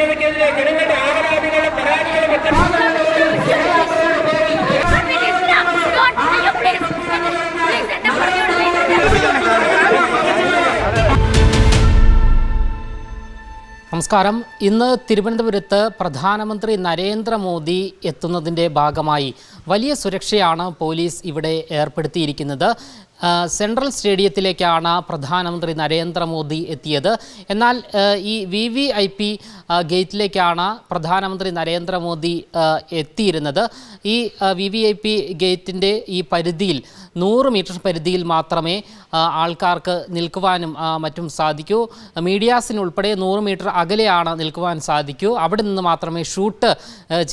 വ്യവസ്ഥയ്ക്കെതിരെ ജനങ്ങളുടെ ആവലാതികളും പരാതികളും നമസ്കാരം. ഇന്ന് തിരുവനന്തപുരത്ത് പ്രധാനമന്ത്രി നരേന്ദ്രമോദി എത്തുന്നതിൻ്റെ ഭാഗമായി വലിയ സുരക്ഷയാണ് പോലീസ് ഇവിടെ ഏർപ്പെടുത്തിയിരിക്കുന്നത്. സെൻട്രൽ സ്റ്റേഡിയത്തിലേക്കാണ് പ്രധാനമന്ത്രി നരേന്ദ്രമോദി എത്തിയത്. എന്നാൽ ഈ VVIP ഗേറ്റിലേക്കാണ് പ്രധാനമന്ത്രി നരേന്ദ്രമോദി എത്തിയിരുന്നത്. ഈ VVIP ഗേറ്റിൻ്റെ ഈ പരിധിയിൽ 100 മീറ്റർ പരിധിയിൽ മാത്രമേ ആൾക്കാർക്ക് നിൽക്കുവാനും മറ്റും സാധിക്കൂ. മീഡിയാസിനുൾപ്പെടെ 100 മീറ്റർ അകലെയാണ് നിൽക്കുവാൻ സാധിക്കൂ. അവിടെ നിന്ന് മാത്രമേ ഷൂട്ട്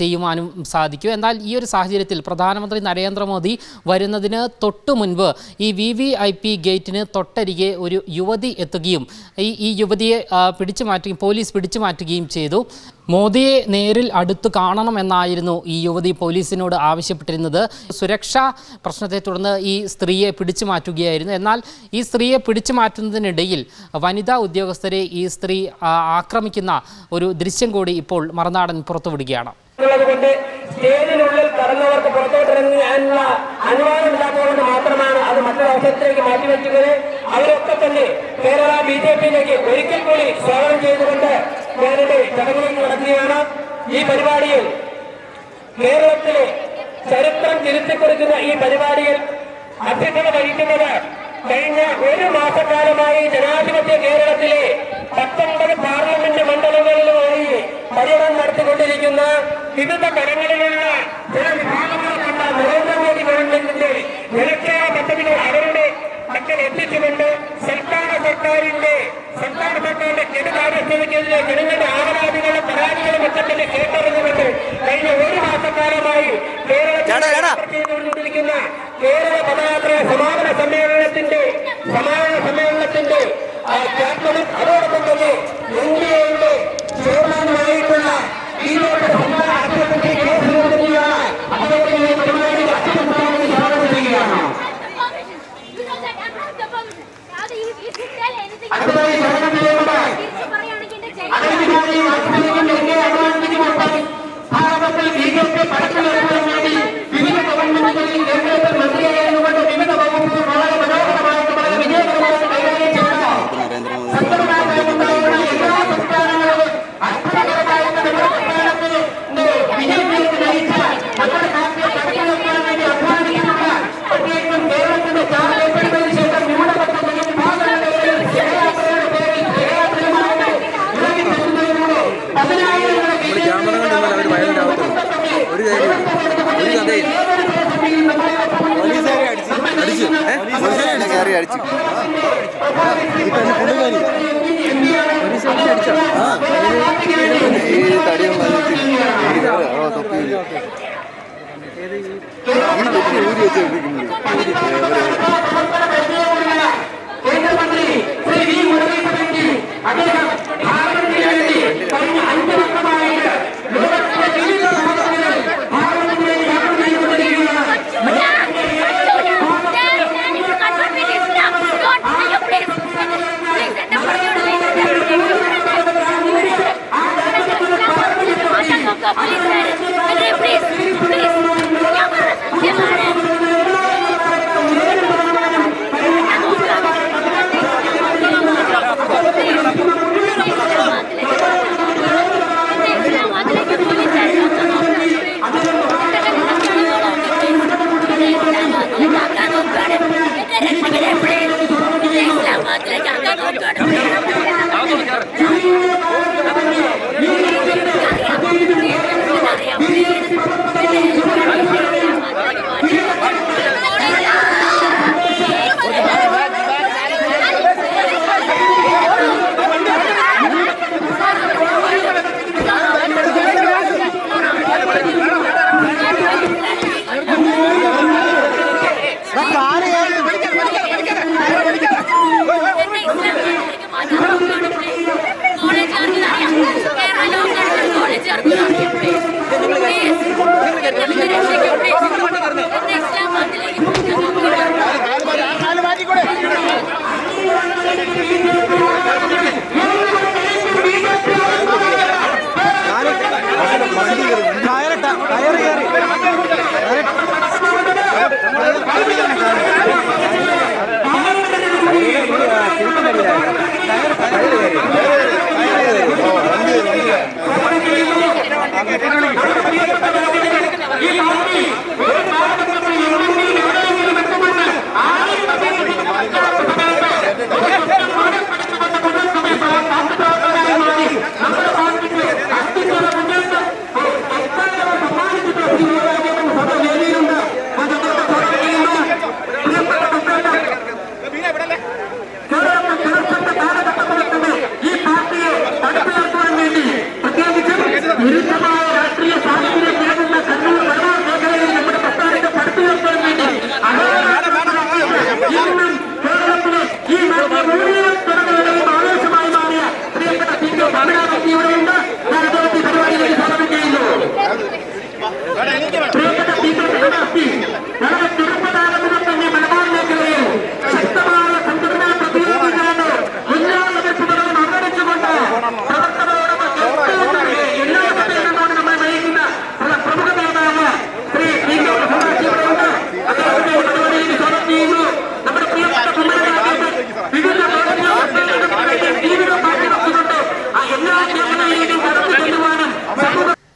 ചെയ്യുവാനും സാധിക്കൂ. എന്നാൽ ഈ ഒരു സാഹചര്യത്തിൽ പ്രധാനമന്ത്രി നരേന്ദ്രമോദി വരുന്നതിന് തൊട്ടു മുൻപ് ഈ VVIP ഗേറ്റിന് തൊട്ടരികെ ഒരു യുവതി എത്തുകയും ഈ യുവതിയെ പോലീസ് പിടിച്ചു മാറ്റുകയും ചെയ്തു. മോദിയെ നേരിൽ അടുത്ത് കാണണമെന്നായിരുന്നു ഈ യുവതി പോലീസിനോട് ആവശ്യപ്പെട്ടിരുന്നത്. സുരക്ഷാ പ്രശ്നത്തെ തുടർന്ന് ഈ സ്ത്രീയെ പിടിച്ചു മാറ്റുകയായിരുന്നു. എന്നാൽ ഈ സ്ത്രീയെ പിടിച്ചു മാറ്റുന്നതിനിടയിൽ വനിതാ ഉദ്യോഗസ്ഥരെ ഈ സ്ത്രീ ആക്രമിക്കുന്ന ഒരു ദൃശ്യം കൂടി ഇപ്പോൾ മറുനാടൻ പുറത്തുവിടുകയാണ്. സ്റ്റേജിനുള്ളിൽ കടന്നവർക്ക് പുറത്തോട്ടിറങ്ങാനുള്ള അനുവാദമില്ലാത്തതുകൊണ്ട് മാത്രമാണ് അത് മറ്റൊരു അവസരത്തിലേക്ക് മാറ്റിവെക്കുന്നത്. അവരൊക്കെ തന്നെ കേരള BJPയിലേക്ക് ഒരിക്കൽ കൂടി സ്വാഗതം ചെയ്തുകൊണ്ട് ഞാനിവിടെ ചടങ്ങുകൾ നടത്തുകയാണ്. ഈ പരിപാടിയിൽ കേരളത്തിലെ ചരിത്രം തിരുത്തിക്കുറിക്കുന്ന ഈ പരിപാടിയിൽ അധ്യക്ഷത വഹിക്കുന്നത് കഴിഞ്ഞ ഒരു മാസക്കാലമായി ജനാധിപത്യ കേരളത്തിലെ 19 പാർലമെന്റ് മണ്ഡലങ്ങളിലുമായി പര്യടനം നടത്തിക്കൊണ്ടിരിക്കുന്ന വിവിധ തലങ്ങളിലുള്ള ചില വിഭാഗങ്ങൾക്കുള്ള നരേന്ദ്രമോദി ഗവൺമെന്റിന്റെ ജനക്ഷേമ പദ്ധതികൾ അവരുടെ മക്കൾ എത്തിച്ചുകൊണ്ട് സംസ്ഥാന സർക്കാരിന്റെ കെടുകാര്യസ്ഥതയ്ക്കെതിരെ ജനങ്ങളുടെ ആവലാതികളും പരാതികളും ഒക്കെ തന്നെ കേട്ടറിഞ്ഞുകൊണ്ട് കഴിഞ്ഞ ഒരു മാസക്കാലമായി കേരളത്തിലിരിക്കുന്ന കേരള പദയാത്ര സമാപന സമ്മേളനത്തിന്റെ അതോടൊപ്പം തന്നെ ഇന്ത്യയുടെ ചെയർമാനുമായിട്ടുള്ള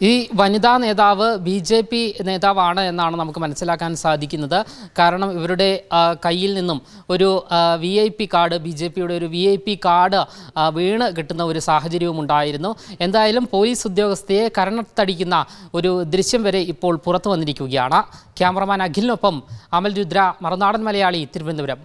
ഈ വനിതാ നേതാവ് BJP നേതാവാണ് എന്നാണ് നമുക്ക് മനസ്സിലാക്കാൻ സാധിക്കുന്നത്. കാരണം ഇവരുടെ കയ്യിൽ നിന്നും ഒരു VIP കാർഡ്, BJPയുടെ ഒരു VIP കാർഡ് വീണ് കിട്ടുന്ന ഒരു സാഹചര്യവും ഉണ്ടായിരുന്നു. എന്തായാലും പോലീസ് ഉദ്യോഗസ്ഥയെ കരണത്തടിക്കുന്ന ഒരു ദൃശ്യം വരെ ഇപ്പോൾ പുറത്തു വന്നിരിക്കുകയാണ്. ക്യാമറമാൻ അഖിലിനൊപ്പം അമൽ രുദ്ര, മറുനാടൻ മലയാളി, തിരുവനന്തപുരം.